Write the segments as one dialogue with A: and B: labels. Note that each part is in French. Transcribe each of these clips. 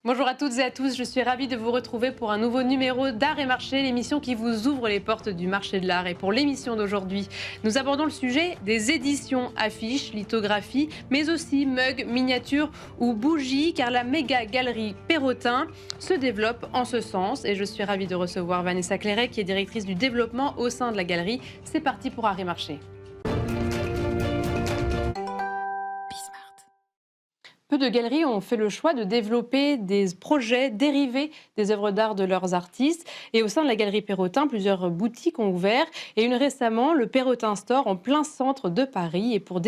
A: Bonjour à toutes et à tous, je suis ravie de vous retrouver pour un nouveau numéro d'Art et Marché, l'émission qui vous ouvre les portes du marché de l'art. Et pour l'émission d'aujourd'hui, nous abordons le sujet des éditions, affiches, lithographies, mais aussi mugs, miniatures ou bougies, car la méga galerie Perrotin se développe en ce sens. Et je suis ravie de recevoir Vanessa Clairet, qui est directrice du développement au sein de la galerie. C'est parti pour Art et Marché. Peu de galeries ont fait le choix de développer des projets dérivés des œuvres d'art de leurs artistes. Et au sein de la galerie Perrotin, plusieurs boutiques ont ouvert. Et une récemment, le Perrotin Store en plein centre de Paris. Et pour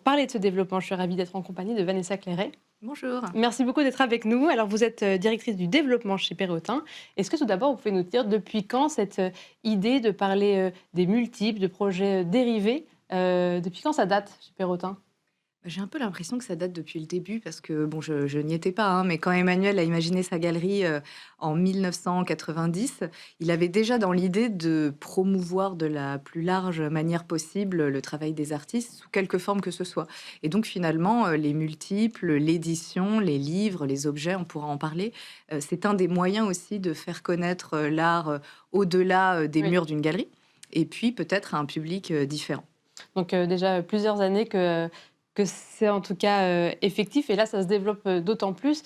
A: parler de ce développement, je suis ravie d'être en compagnie de Vanessa Clairet.
B: Bonjour.
A: Merci beaucoup d'être avec nous. Alors, vous êtes directrice du développement chez Perrotin. Est-ce que tout d'abord, vous pouvez nous dire depuis quand cette idée de parler des multiples, de projets dérivés, depuis quand ça date chez Perrotin ?
B: J'ai un peu l'impression que ça date depuis le début parce que bon, je n'y étais pas, hein, mais quand Emmanuel a imaginé sa galerie en 1990, il avait déjà dans l'idée de promouvoir de la plus large manière possible le travail des artistes sous quelque forme que ce soit. Et donc finalement, les multiples, l'édition, les livres, les objets, on pourra en parler, c'est un des moyens aussi de faire connaître l'art au-delà des
A: Oui.
B: murs d'une galerie et puis peut-être à un public différent.
A: Donc déjà plusieurs années que c'est en tout cas effectif. Et là, ça se développe d'autant plus.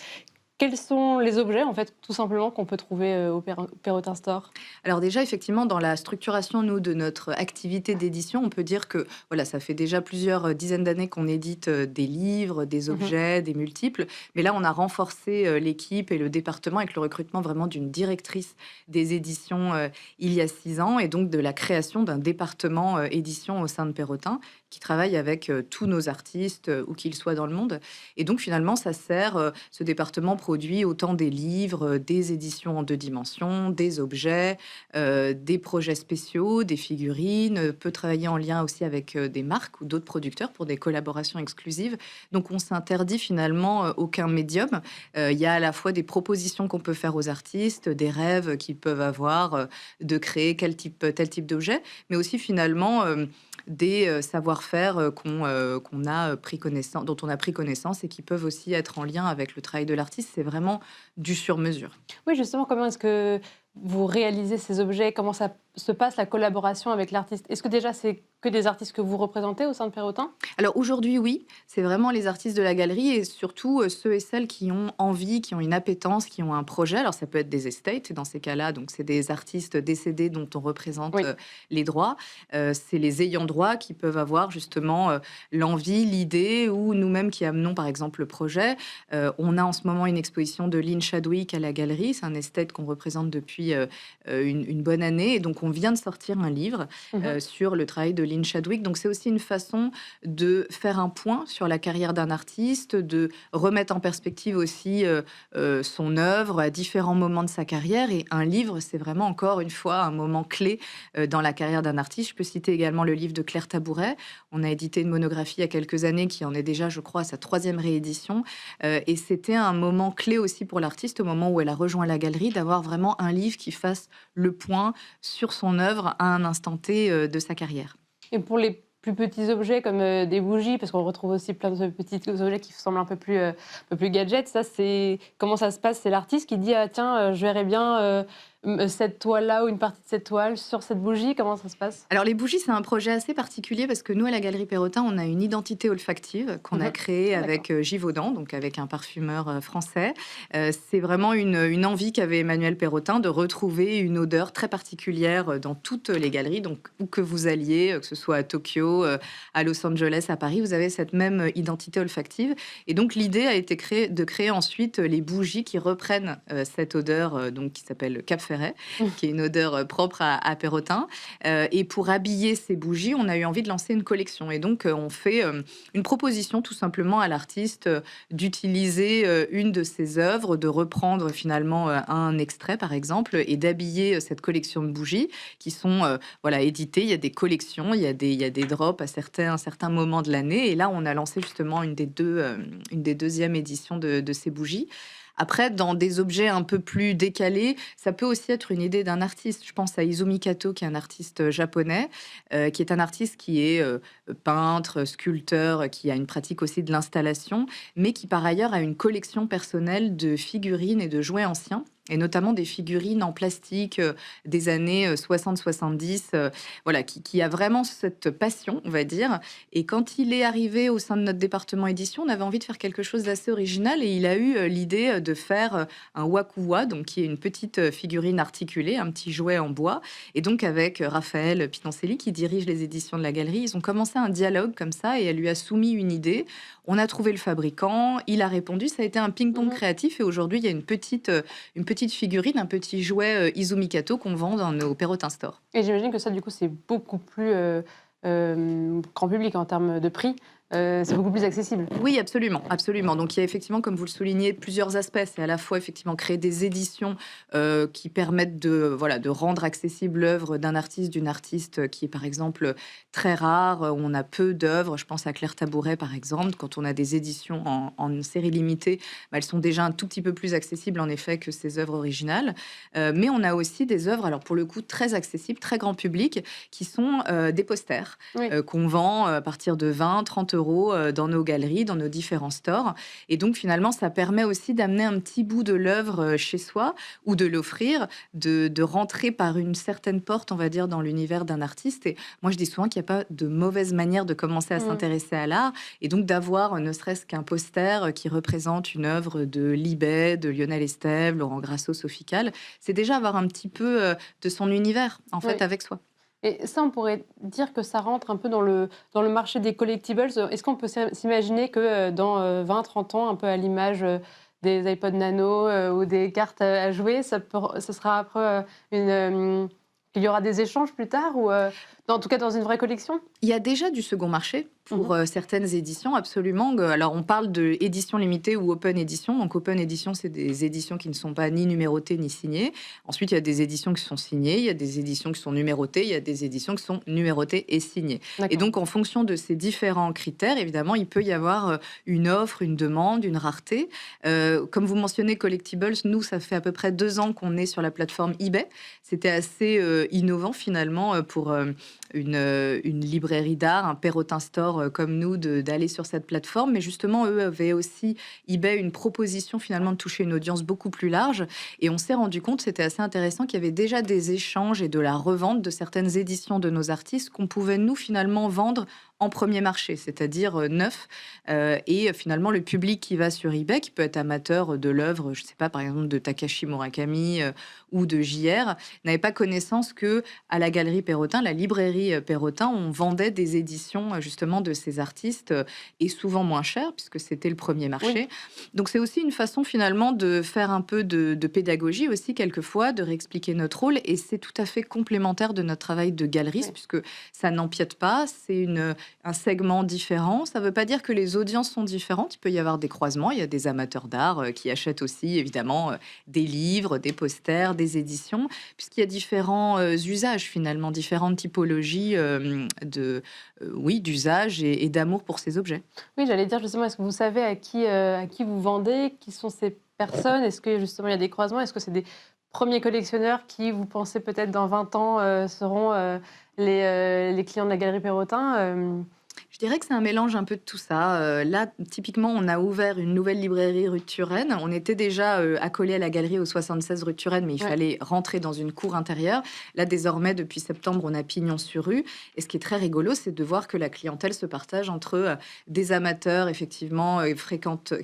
A: Quels sont les objets, en fait, tout simplement, qu'on peut trouver au Perrotin Store ?
B: Alors déjà, effectivement, dans la structuration, nous, de notre activité d'édition, on peut dire que voilà, ça fait déjà plusieurs dizaines d'années qu'on édite des livres, des objets, des multiples. Mais là, on a renforcé l'équipe et le département avec le recrutement vraiment d'une directrice des éditions il y a 6 ans et donc de la création d'un département édition au sein de Perrotin qui travaille avec tous nos artistes, où qu'ils soient dans le monde. Et donc, finalement, ça sert, ce département produit autant des livres, des éditions en 2 dimensions, des objets, des projets spéciaux, des figurines, peut travailler en lien aussi avec des marques ou d'autres producteurs pour des collaborations exclusives. Donc, on s'interdit finalement aucun médium. Il y a à la fois des propositions qu'on peut faire aux artistes, des rêves qu'ils peuvent avoir de créer tel type d'objet, mais aussi finalement des savoir-faire qu'on a pris connaissance, dont on a pris connaissance et qui peuvent aussi être en lien avec le travail de l'artiste. C'est vraiment du sur-mesure.
A: Oui, justement, comment est-ce que vous réalisez ces objets ? Comment ça se passe, la collaboration avec l'artiste ? Est-ce que déjà, c'est que des artistes que vous représentez au sein de Perrotin ?
B: Alors aujourd'hui, oui, c'est vraiment les artistes de la galerie et surtout ceux et celles qui ont envie, qui ont une appétence, qui ont un projet. Alors ça peut être des estates dans ces cas-là, donc c'est des artistes décédés dont on représente
A: Oui.
B: les droits. C'est les ayants droit qui peuvent avoir justement l'envie, l'idée ou nous-mêmes qui amenons par exemple le projet. On a en ce moment une exposition de Lynn Chadwick à la galerie. C'est un estate qu'on représente depuis une bonne année et donc on vient de sortir un livre sur le travail de Lynn Chadwick. Donc c'est aussi une façon de faire un point sur la carrière d'un artiste, de remettre en perspective aussi son œuvre à différents moments de sa carrière. Et un livre, c'est vraiment encore une fois un moment clé dans la carrière d'un artiste. Je peux citer également le livre de Claire Tabouret. On a édité une monographie il y a quelques années qui en est déjà, je crois, à sa 3e réédition. Et c'était un moment clé aussi pour l'artiste au moment où elle a rejoint la galerie, d'avoir vraiment un livre qui fasse le point sur son œuvre à un instant T de sa carrière.
A: Et pour les plus petits objets comme des bougies, parce qu'on retrouve aussi plein de petits objets qui semblent un peu plus gadgets, ça, c'est comment ça se passe ? C'est l'artiste qui dit « Ah tiens, je verrais bien cette toile-là ou une partie de cette toile sur cette bougie ». Comment ça se passe ?
B: Alors les bougies, c'est un projet assez particulier parce que nous, à la Galerie Perrotin, on a une identité olfactive qu'on a créée avec Givaudan, donc avec un parfumeur français. C'est vraiment une envie qu'avait Emmanuel Perrotin de retrouver une odeur très particulière dans toutes les galeries. Donc où que vous alliez, que ce soit à Tokyo, à Los Angeles, à Paris, vous avez cette même identité olfactive. Et donc l'idée a été de créer ensuite les bougies qui reprennent cette odeur donc, qui s'appelle Cap Ferret, qui est une odeur propre à Perrotin. Et pour habiller ces bougies, on a eu envie de lancer une collection. Et donc, on fait une proposition tout simplement à l'artiste d'utiliser une de ses œuvres, de reprendre finalement un extrait, par exemple, et d'habiller cette collection de bougies qui sont éditées. Il y a des collections, il y a des drops à certains moments de l'année. Et là, on a lancé justement une des deuxièmes éditions de ces bougies. Après, dans des objets un peu plus décalés, ça peut aussi être une idée d'un artiste. Je pense à Izumi Kato, qui est un artiste japonais, qui est un artiste qui est peintre, sculpteur, qui a une pratique aussi de l'installation, mais qui par ailleurs a une collection personnelle de figurines et de jouets anciens. Et notamment des figurines en plastique des années 60-70, voilà, qui a vraiment cette passion, on va dire. Et quand il est arrivé au sein de notre département édition, on avait envie de faire quelque chose d'assez original et il a eu l'idée de faire un wakuwa, donc qui est une petite figurine articulée, un petit jouet en bois. Et donc avec Raphaël Pinoncelli qui dirige les éditions de la galerie, ils ont commencé un dialogue comme ça et elle lui a soumis une idée. On a trouvé le fabricant, il a répondu, ça a été un ping-pong créatif et aujourd'hui il y a une petite figurine, un petit jouet Izumi Kato qu'on vend dans nos Perrotin Store.
A: Et j'imagine que ça, du coup, c'est beaucoup plus grand public en termes de prix. C'est beaucoup plus accessible.
B: Oui, absolument, absolument. Donc il y a effectivement, comme vous le soulignez, plusieurs aspects. C'est à la fois effectivement créer des éditions qui permettent de rendre accessible l'œuvre d'un artiste, d'une artiste qui est par exemple très rare, où on a peu d'œuvres. Je pense à Claire Tabouret par exemple. Quand on a des éditions en série limitée, elles sont déjà un tout petit peu plus accessibles en effet que ses œuvres originales. Mais on a aussi des œuvres, alors pour le coup très accessibles, très grand public, qui sont des posters qu'on vend à partir de 20-30 euros dans nos galeries, dans nos différents stores. Et donc, finalement, ça permet aussi d'amener un petit bout de l'œuvre chez soi ou de l'offrir, de rentrer par une certaine porte, on va dire, dans l'univers d'un artiste. Et moi, je dis souvent qu'il n'y a pas de mauvaise manière de commencer à s'intéresser à l'art. Et donc, d'avoir ne serait-ce qu'un poster qui représente une œuvre de Libet, de Lionel Estève, Laurent Grasso, Sophie Calle, c'est déjà avoir un petit peu de son univers, en fait, avec soi.
A: Et ça, on pourrait dire que ça rentre un peu dans le marché des collectibles. Est-ce qu'on peut s'imaginer que dans 20-30 ans, un peu à l'image des iPod Nano ou des cartes à jouer, ça sera après qu'il y aura des échanges plus tard ou en tout cas dans une vraie collection?
B: Il y a déjà du second marché pour certaines éditions, absolument. Alors, on parle de édition limitée ou open édition. Donc, open édition, c'est des éditions qui ne sont pas ni numérotées ni signées. Ensuite, il y a des éditions qui sont signées, il y a des éditions qui sont numérotées, il y a des éditions qui sont numérotées et signées. Et donc, en fonction de ces différents critères, évidemment, il peut y avoir une offre, une demande, une rareté. Comme vous mentionnez, Collectibles, nous, ça fait à peu près 2 ans qu'on est sur la plateforme eBay. C'était assez innovant, finalement, pour une librairie d'art, un Perrotin Store comme nous, d'aller sur cette plateforme. Mais justement, eux avaient aussi, eBay, une proposition finalement de toucher une audience beaucoup plus large. Et on s'est rendu compte, c'était assez intéressant, qu'il y avait déjà des échanges et de la revente de certaines éditions de nos artistes qu'on pouvait, nous, finalement, vendre en premier marché, c'est-à-dire neuf. Et finalement, le public qui va sur eBay, qui peut être amateur de l'œuvre, je ne sais pas, par exemple, de Takashi Murakami ou de JR, n'avait pas connaissance que à la galerie Perrotin, la librairie Perrotin, on vendait des éditions justement de ces artistes et souvent moins chères, puisque c'était le premier marché. Donc, c'est aussi une façon finalement de faire un peu de pédagogie aussi, quelquefois, de réexpliquer notre rôle. Et c'est tout à fait complémentaire de notre travail de galeriste, puisque ça n'empiète pas, c'est un segment différent. Ça ne veut pas dire que les audiences sont différentes. Il peut y avoir des croisements. Il y a des amateurs d'art qui achètent aussi, évidemment, des livres, des posters, des éditions, puisqu'il y a différents usages, finalement, différentes typologies d'usage et d'amour pour ces objets.
A: Oui, j'allais dire justement, est-ce que vous savez à qui vous vendez? Qui sont ces personnes? Est-ce que justement, il y a des croisements? Est-ce que c'est des premiers collectionneurs qui, vous pensez peut-être dans 20 ans, seront les clients de la Galerie Perrotin?
B: Je dirais que c'est un mélange un peu de tout ça. Là, typiquement, on a ouvert une nouvelle librairie rue de Turenne. On était déjà accolé à la galerie au 76 rue de Turenne, mais il fallait rentrer dans une cour intérieure. Là, désormais, depuis septembre, on a pignon sur rue. Et ce qui est très rigolo, c'est de voir que la clientèle se partage entre des amateurs, effectivement,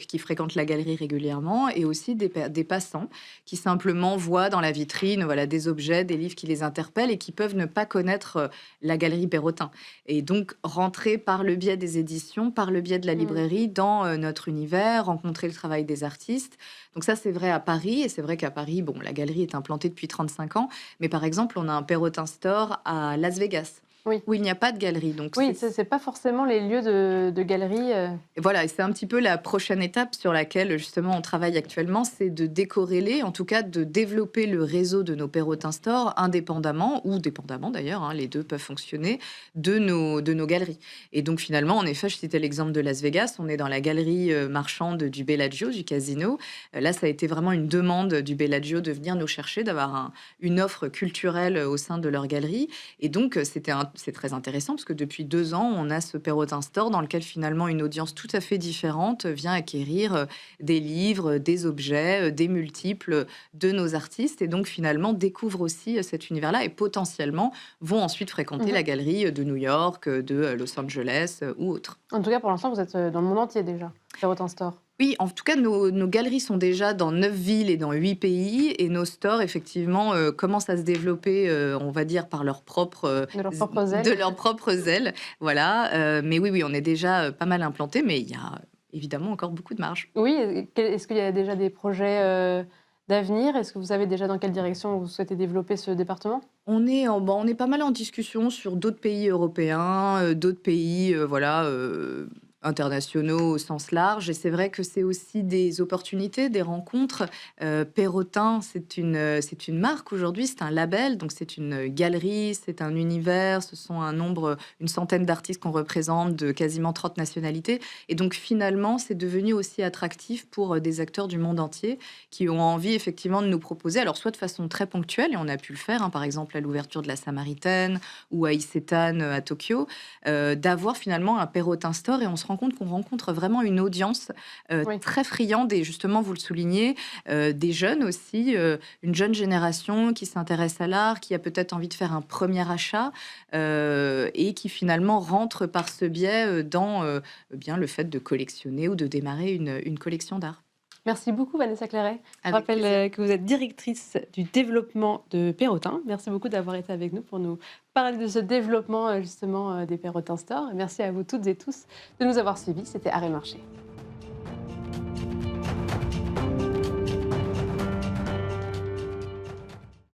B: qui fréquentent la galerie régulièrement, et aussi des passants qui simplement voient dans la vitrine, voilà, des objets, des livres qui les interpellent et qui peuvent ne pas connaître la galerie Perrotin. Et donc, rentrer par le biais des éditions, par le biais de la librairie, dans notre univers, rencontrer le travail des artistes. Donc ça, c'est vrai à Paris. Et c'est vrai qu'à Paris, bon, la galerie est implantée depuis 35 ans. Mais par exemple, on a un Perrotin Store à Las Vegas.
A: Oui.
B: où il n'y a pas de galerie. Donc
A: Oui, c'est pas forcément les lieux de galeries.
B: et voilà, et c'est un petit peu la prochaine étape sur laquelle justement on travaille actuellement, c'est de décorréler, en tout cas de développer le réseau de nos Perrotin Store indépendamment ou dépendamment d'ailleurs, hein, les deux peuvent fonctionner, de nos galeries. Et donc finalement, en effet, je citais l'exemple de Las Vegas, on est dans la galerie marchande du Bellagio, du casino. Là, ça a été vraiment une demande du Bellagio de venir nous chercher, d'avoir une offre culturelle au sein de leur galerie. Et donc, c'est très intéressant parce que depuis 2 ans, on a ce Perrotin Store dans lequel finalement une audience tout à fait différente vient acquérir des livres, des objets, des multiples de nos artistes et donc finalement découvre aussi cet univers-là et potentiellement vont ensuite fréquenter
A: Mhm.
B: la galerie de New York, de Los Angeles ou autre.
A: En tout cas, pour l'instant, vous êtes dans le monde entier déjà, Perrotin Store.
B: Oui, en tout cas, nos galeries sont déjà dans 9 villes et dans 8 pays et nos stores, effectivement, commencent à se développer, on va dire, par leurs propres,
A: De leurs
B: z
A: propres
B: de
A: ailes.
B: leurs propres ailes. Voilà, mais oui, oui, on est déjà, pas mal implantés, mais il y a évidemment encore beaucoup de marge.
A: Oui, est-ce qu'il y a déjà des projets d'avenir? Est-ce que vous savez déjà dans quelle direction vous souhaitez développer ce département?
B: On est pas mal en discussion sur d'autres pays européens, d'autres pays, voilà, internationaux au sens large et c'est vrai que c'est aussi des opportunités, des rencontres. Perrotin, c'est une marque aujourd'hui, c'est un label, donc c'est une galerie, c'est un univers, ce sont une centaine d'artistes qu'on représente de quasiment 30 nationalités et donc finalement, c'est devenu aussi attractif pour, des acteurs du monde entier qui ont envie effectivement de nous proposer, alors soit de façon très ponctuelle et on a pu le faire, hein, par exemple à l'ouverture de la Samaritaine ou à Isetan, à Tokyo, d'avoir finalement un Perrotin Store et on se rend compte qu'on rencontre vraiment une audience,
A: Oui.
B: très friande et justement vous le soulignez, des jeunes aussi, une jeune génération qui s'intéresse à l'art, qui a peut-être envie de faire un premier achat, et qui finalement rentre par ce biais, dans, bien le fait de collectionner ou de démarrer une collection d'art.
A: Merci beaucoup Vanessa Clairet. Je
B: Avec
A: rappelle
B: plaisir.
A: que vous êtes directrice du développement de Perrotin. Merci beaucoup d'avoir été avec nous pour nous parler de ce développement justement des Perrotin Store. Et merci à vous toutes et tous de nous avoir suivis. C'était Arrêt Marché.